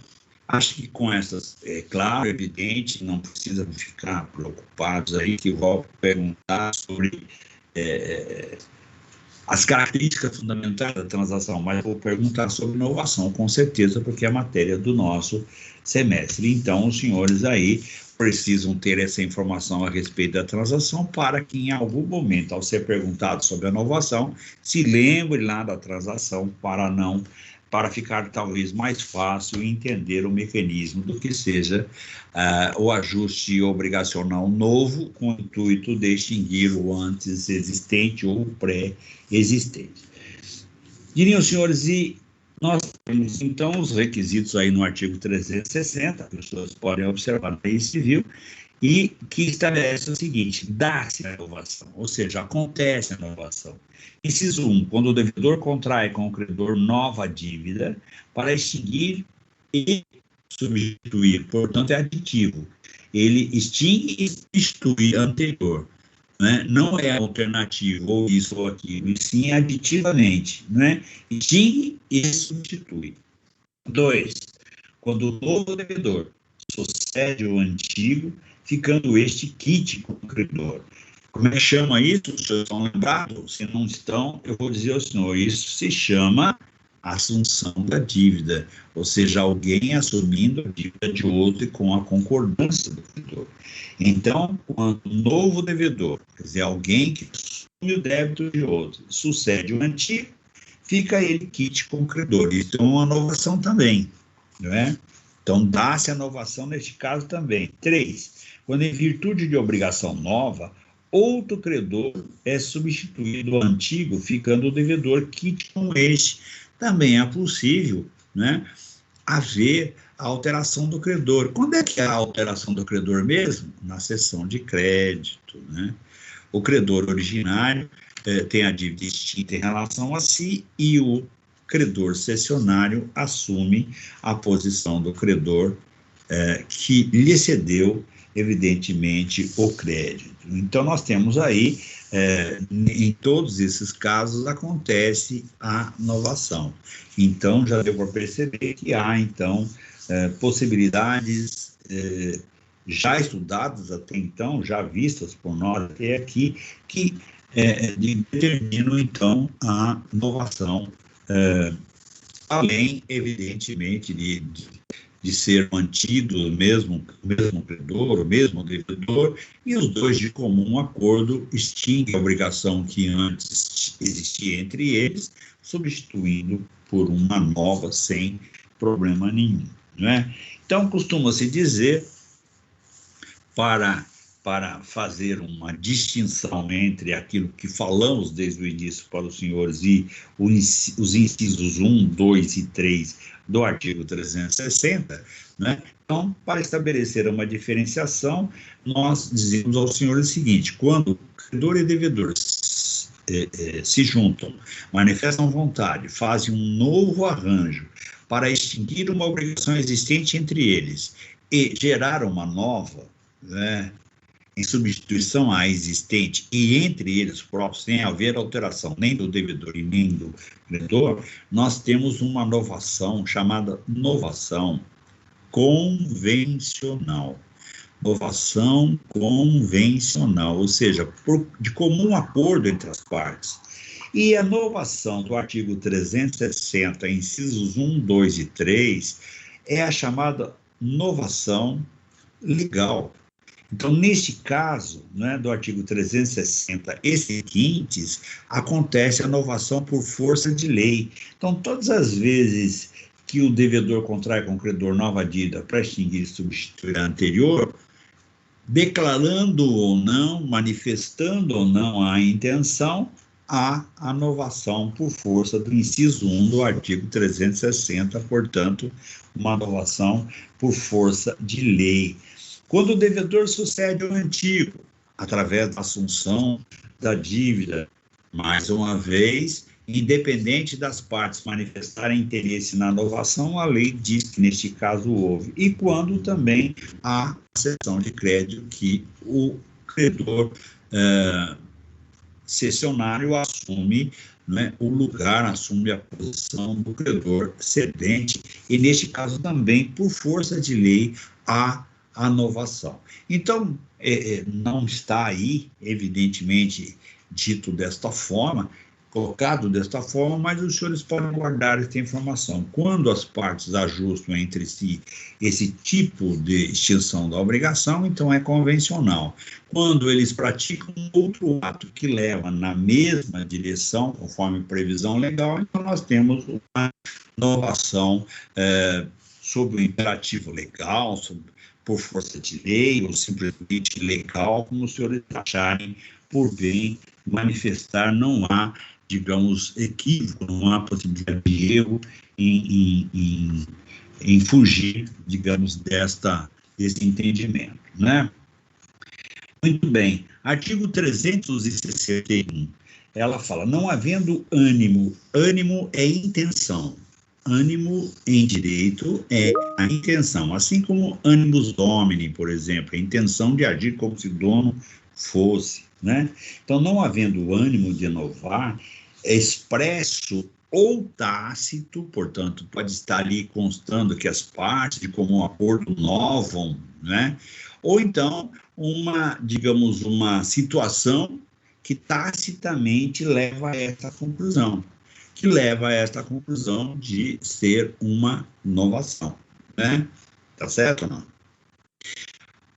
Acho que com essas, é claro, evidente, não precisa ficar preocupados aí, que vou perguntar sobre as características fundamentais da transação, mas vou perguntar sobre inovação, com certeza, porque é a matéria do nosso semestre. Então, os senhores aí precisam ter essa informação a respeito da transação para que, em algum momento, ao ser perguntado sobre a inovação, se lembre lá da transação para ficar talvez mais fácil entender o mecanismo do que seja o ajuste obrigacional novo, com o intuito de extinguir o antes existente ou pré-existente. Diriam os senhores, e nós temos, então, os requisitos aí no artigo 360, as pessoas podem observar na lei civil, e que estabelece o seguinte: dá-se a inovação, ou seja, acontece a inovação. Inciso 1, quando o devedor contrai com o credor nova dívida para extinguir e substituir, portanto, é aditivo. Ele extingue e substitui anterior, né? Não é alternativo, ou isso ou aquilo, e sim aditivamente, né? Extingue e substitui. 2, quando o novo devedor sucede o antigo, ficando este quite com o credor. Como é que chama isso? Os senhores estão lembrados? Se não estão, eu vou dizer ao senhor, isso se chama assunção da dívida, ou seja, alguém assumindo a dívida de outro e com a concordância do credor. Então, quando o novo devedor, quer dizer, alguém que assume o débito de outro, sucede o antigo, fica ele quite com o credor. Isso é uma inovação também, não é? Então, dá-se a inovação neste caso também. 3, quando em virtude de obrigação nova, outro credor é substituído ao antigo, ficando o devedor quite com este. Também é possível, né, haver a alteração do credor. Quando é que é a alteração do credor mesmo? Na cessão de crédito, né? O credor originário tem a dívida extinta em relação a si e o credor cessionário assume a posição do credor que lhe cedeu, evidentemente, o crédito. Então, nós temos aí, em todos esses casos, acontece a novação. Então, já deu para perceber que há, então, possibilidades já estudadas até então, já vistas por nós até aqui, que determinam, então, a novação, além, evidentemente, de ser mantido o mesmo credor, o mesmo devedor, e os dois de comum acordo extinguem a obrigação que antes existia entre eles, substituindo por uma nova sem problema nenhum, não é? Então, costuma-se dizer, para fazer uma distinção entre aquilo que falamos desde o início para os senhores e os incisos 1, 2 e 3 do artigo 360, né? Então, para estabelecer uma diferenciação, nós dizemos aos senhores o seguinte: quando credor e devedor se juntam, manifestam vontade, fazem um novo arranjo para extinguir uma obrigação existente entre eles e gerar uma nova, né, em substituição à existente, e entre eles próprios, sem haver alteração nem do devedor e nem do credor, nós temos uma novação chamada novação convencional. Novação convencional, ou seja, de comum acordo entre as partes. E a novação do artigo 360, incisos 1, 2 e 3, é a chamada novação legal. Então, neste caso, né, do artigo 360 e seguintes, acontece a novação por força de lei. Então, todas as vezes que o devedor contrai com o credor nova dívida para extinguir e substituir a anterior, declarando ou não, manifestando ou não a intenção, há a novação por força do inciso 1 do artigo 360, portanto, uma novação por força de lei. Quando o devedor sucede ao antigo, através da assunção da dívida, mais uma vez, independente das partes manifestarem interesse na novação, a lei diz que neste caso houve. E quando também há cessão de crédito que o credor cessionário assume, né, o lugar, assume a posição do credor cedente, e neste caso também, por força de lei, há a novação. Então, não está aí, evidentemente, dito desta forma, colocado desta forma, mas os senhores podem guardar essa informação. Quando as partes ajustam entre si esse tipo de extinção da obrigação, então é convencional. Quando eles praticam outro ato que leva na mesma direção, conforme previsão legal, então nós temos uma novação sob o imperativo legal, por força de lei, ou simplesmente legal, como os senhores acharem por bem manifestar. Não há, digamos, equívoco, não há possibilidade de erro em fugir, digamos, desse entendimento, né? Muito bem. Artigo 361, ela fala, não havendo ânimo, ânimo é intenção. Ânimo em direito é a intenção, assim como animus domini, por exemplo, a intenção de agir como se o dono fosse, né? Então, não havendo ânimo de inovar, é expresso ou tácito, portanto, pode estar ali constando que as partes de comum acordo inovam, né? Ou então, digamos, uma situação que tacitamente leva a essa conclusão, de ser uma inovação, né? Tá certo ou não?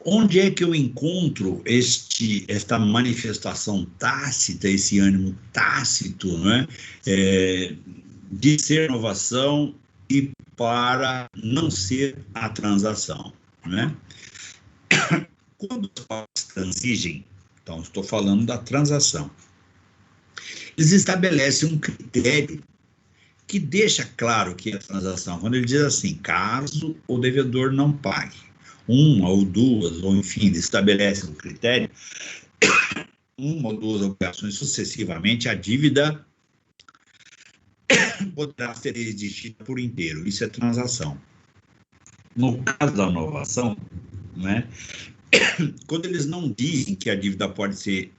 Onde é que eu encontro esta manifestação tácita, esse ânimo tácito, né, de ser inovação e para não ser a transação, né? Quando as partes transigem, então estou falando da transação, eles estabelecem um critério que deixa claro que é a transação, quando ele diz assim, caso o devedor não pague, uma ou duas, ou enfim, ele estabelece um critério, uma ou duas operações sucessivamente, a dívida poderá ser exigida por inteiro. Isso é transação. No caso da inovação, né, quando eles não dizem que a dívida pode ser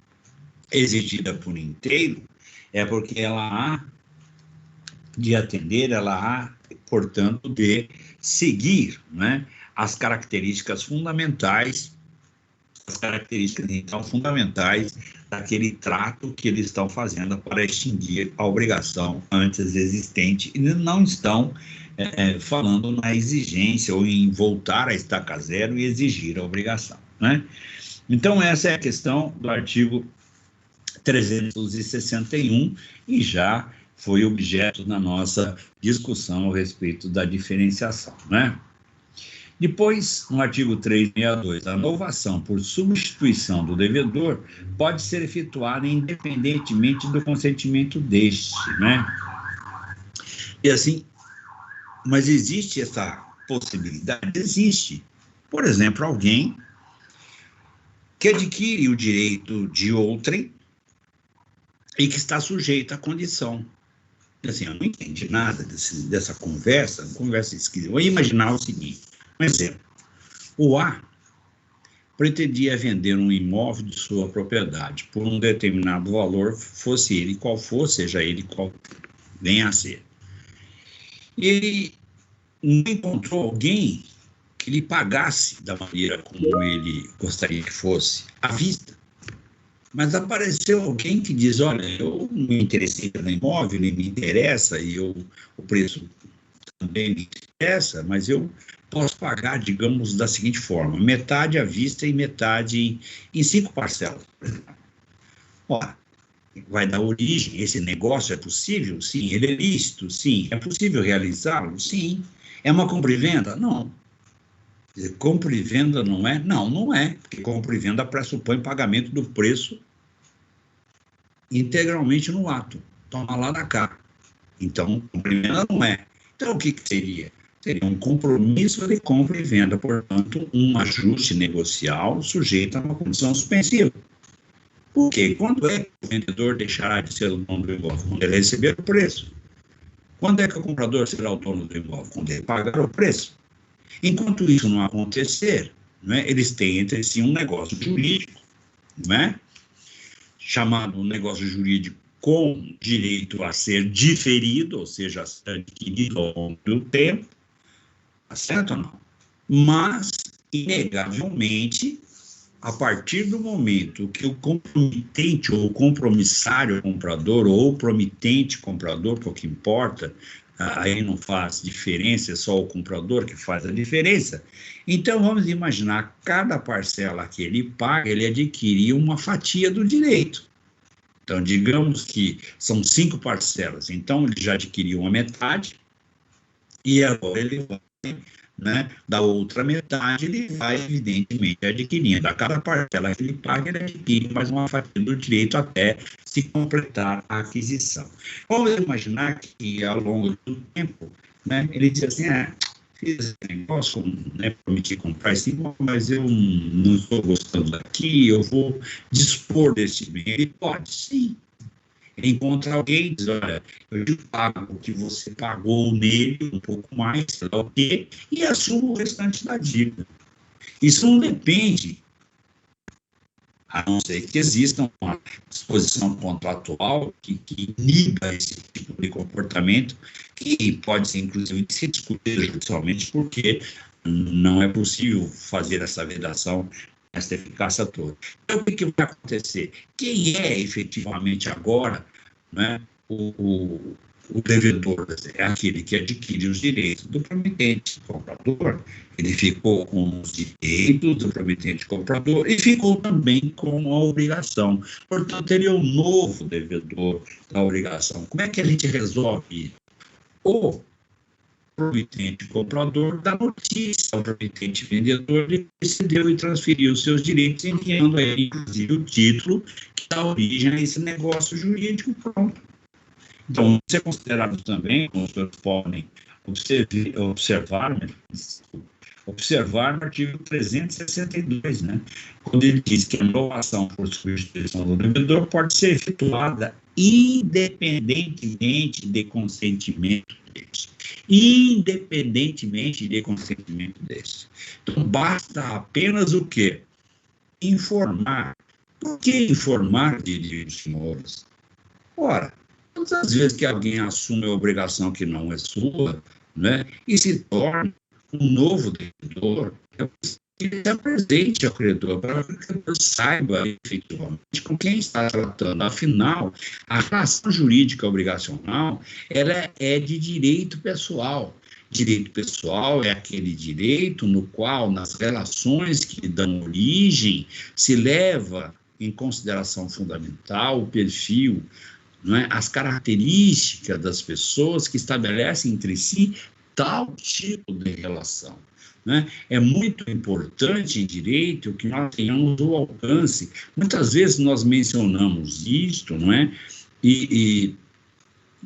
exigida por inteiro, é porque ela há de atender, ela há, portanto, de seguir, né, as características fundamentais, daquele trato que eles estão fazendo para extinguir a obrigação antes existente, e não estão falando na exigência ou em voltar a estaca zero e exigir a obrigação, né? Então, essa é a questão do artigo 361 e já foi objeto da nossa discussão a respeito da diferenciação, né? Depois, no artigo 362, a novação por substituição do devedor pode ser efetuada independentemente do consentimento deste, né? E assim, mas existe essa possibilidade? Existe. Por exemplo, alguém que adquire o direito de outrem e que está sujeito à condição. Assim, eu não entendi nada dessa conversa esquisita. Vou imaginar o seguinte, um exemplo. O A pretendia vender um imóvel de sua propriedade por um determinado valor, fosse ele qual for, seja ele qual venha a ser. Ele não encontrou alguém que lhe pagasse da maneira como ele gostaria que fosse, à vista. Mas apareceu alguém que diz, olha, eu me interessei pelo imóvel, ele me interessa, e o preço também me interessa, mas eu posso pagar, digamos, da seguinte forma, metade à vista e metade em 5 parcelas. Ora, vai dar origem, esse negócio é possível? Sim. Ele é lícito? Sim. É possível realizá-lo? Sim. É uma compra e venda? Não. Compra e venda não é? Não, não é, porque compra e venda pressupõe pagamento do preço integralmente no ato, toma lá da cá. Então, compra e venda não é. Então, o que seria? Seria um compromisso de compra e venda, portanto, um ajuste negocial sujeito a uma condição suspensiva. Por quê? Quando é que o vendedor deixará de ser o dono do imóvel? Quando ele receber o preço. Quando é que o comprador será o dono do imóvel? Quando ele pagar o preço. Enquanto isso não acontecer, né, eles têm entre si um negócio jurídico, né, chamado negócio jurídico com direito a ser diferido, ou seja, a ser adquirido ao longo do tempo, tá certo ou não? Mas, inegavelmente, a partir do momento que o compromitente ou o compromissário comprador ou o promitente comprador, que é o que importa, aí não faz diferença, é só o comprador que faz a diferença. Então, vamos imaginar, cada parcela que ele paga, ele adquirir uma fatia do direito. Então, digamos que são 5 parcelas, então ele já adquiriu uma metade, e agora ele vai, né, da outra metade, ele vai, evidentemente, adquirindo. A cada parcela que ele paga, ele adquire mais uma fatia do direito até se completar a aquisição. Vamos imaginar que, ao longo do tempo, né, ele diz assim, fiz esse negócio, né, prometi comprar esse imóvel, mas eu não estou gostando daqui, eu vou dispor desse bem. Ele pode, sim. Encontra alguém e diz, olha, eu te pago o que você pagou nele, um pouco mais, sei lá o quê, e assumo o restante da dívida. Isso não depende, a não ser que exista uma disposição contratual que iniba esse tipo de comportamento, que pode ser, inclusive, se discutir judicialmente, porque não é possível fazer essa vedação essa eficácia toda. Então, o que vai acontecer? Quem é efetivamente agora, né, o devedor? É aquele que adquire os direitos do promitente comprador. Ele ficou com os direitos do promitente comprador e ficou também com a obrigação. Portanto, ele é o novo devedor da obrigação. Como é que a gente resolve isso? O promitente comprador dá notícia ao promitente vendedor de que cedeu e transferiu os seus direitos, enviando a ele, inclusive, o título que dá origem a esse negócio jurídico pronto. Então, isso é considerado também, como os senhores podem observar no artigo 362, né, quando ele diz que a inovação por substituição do devedor pode ser efetuada independentemente de consentimento deles. Independentemente de consentimento deles. Então, basta apenas o quê? Informar. Por que informar, diriam os senhores? Ora, todas as vezes que alguém assume a obrigação que não é sua, né, e se torna um novo devedor, ele se apresente ao credor, para que o credor saiba efetivamente com quem está tratando. Afinal, a relação jurídica obrigacional, ela é de direito pessoal. Direito pessoal é aquele direito no qual, nas relações que dão origem, se leva em consideração fundamental o perfil, não é, as características das pessoas que estabelecem entre si tal tipo de relação. Né? É muito importante em direito que nós tenhamos o alcance. Muitas vezes nós mencionamos isto, não é? E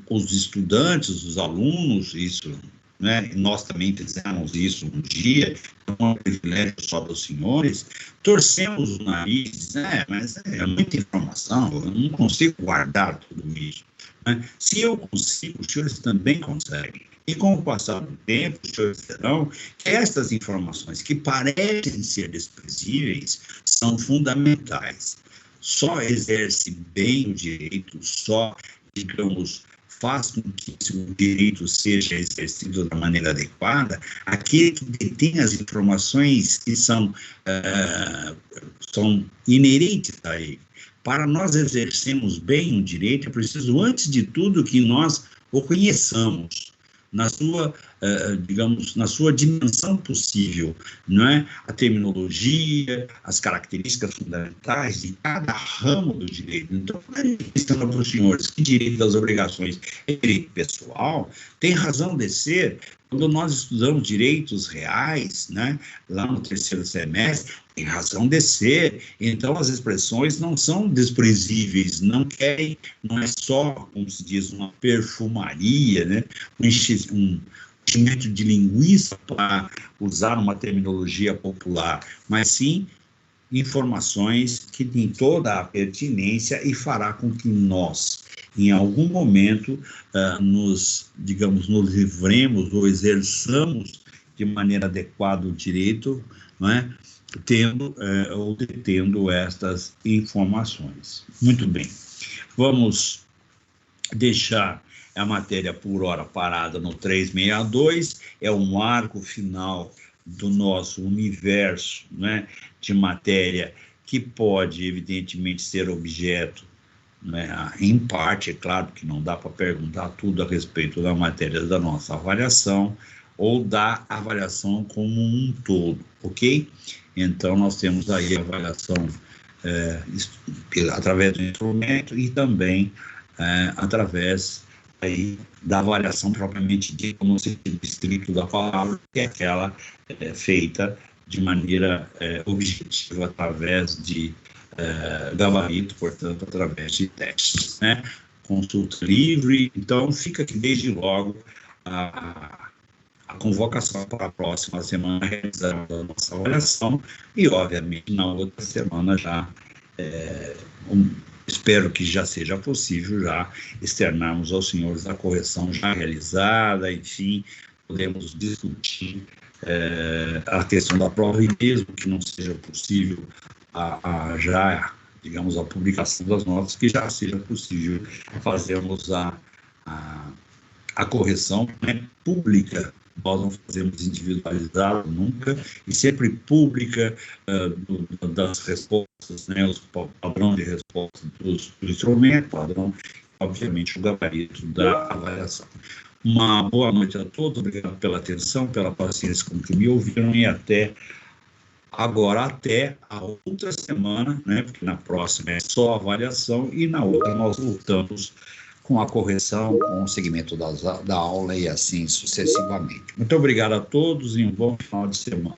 os estudantes, os alunos, isso, né? Nós também fizemos isso um dia, é um privilégio só dos senhores, torcemos o nariz, mas é muita informação, eu não consigo guardar tudo isso. Né? Se eu consigo, os senhores também conseguem. E com o passar do tempo, os senhores verão que estas informações que parecem ser desprezíveis são fundamentais. Só exerce bem o direito, só, digamos, faz com que o direito seja exercido da maneira adequada aquele que detém as informações que são inerentes a ele. Para nós exercermos bem o direito, é preciso, antes de tudo, que nós o conheçamos na sua digamos, na sua dimensão possível, não é? A terminologia, as características fundamentais de cada ramo do direito. Então, quando a gente questiona para os senhores que direito das obrigações é direito pessoal, tem razão de ser. Quando nós estudamos direitos reais, né, lá no 3º semestre, tem razão de ser. Então, as expressões não são desprezíveis, não é só, como se diz, uma perfumaria, né, um enchimento de linguiça para usar uma terminologia popular, mas sim informações que têm toda a pertinência e fará com que nós, em algum momento, nos livremos ou exerçamos de maneira adequada o direito, não é? Ou detendo estas informações. Muito bem. Vamos deixar a matéria por hora parada no 362, é o marco final do nosso universo, né, de matéria que pode, evidentemente, ser objeto, né, em parte, é claro que não dá para perguntar tudo a respeito da matéria da nossa avaliação, ou da avaliação como um todo, ok? Então, nós temos aí a avaliação através do instrumento e também através aí da avaliação propriamente dita, no sentido estrito da palavra, que é aquela feita de maneira objetiva, através de gabarito, portanto, através de testes, né? Consulta livre. Então, fica aqui desde logo a convocação para a próxima semana realizando a nossa avaliação e, obviamente, na outra semana já espero que já seja possível já externarmos aos senhores a correção já realizada, enfim, podemos discutir a questão da prova e mesmo que não seja possível já, digamos, a publicação das notas, que já seja possível fazermos a correção, né, pública. Nós não fazemos individualizado nunca, e sempre pública das respostas, né, os padrão de resposta do instrumento, padrão, obviamente, o gabarito da avaliação. Uma boa noite a todos, obrigado pela atenção, pela paciência com que me ouviram, e até a outra semana, né, porque na próxima é só avaliação, e na outra nós voltamos com a correção, com o segmento da aula e assim sucessivamente. Muito obrigado a todos e um bom final de semana.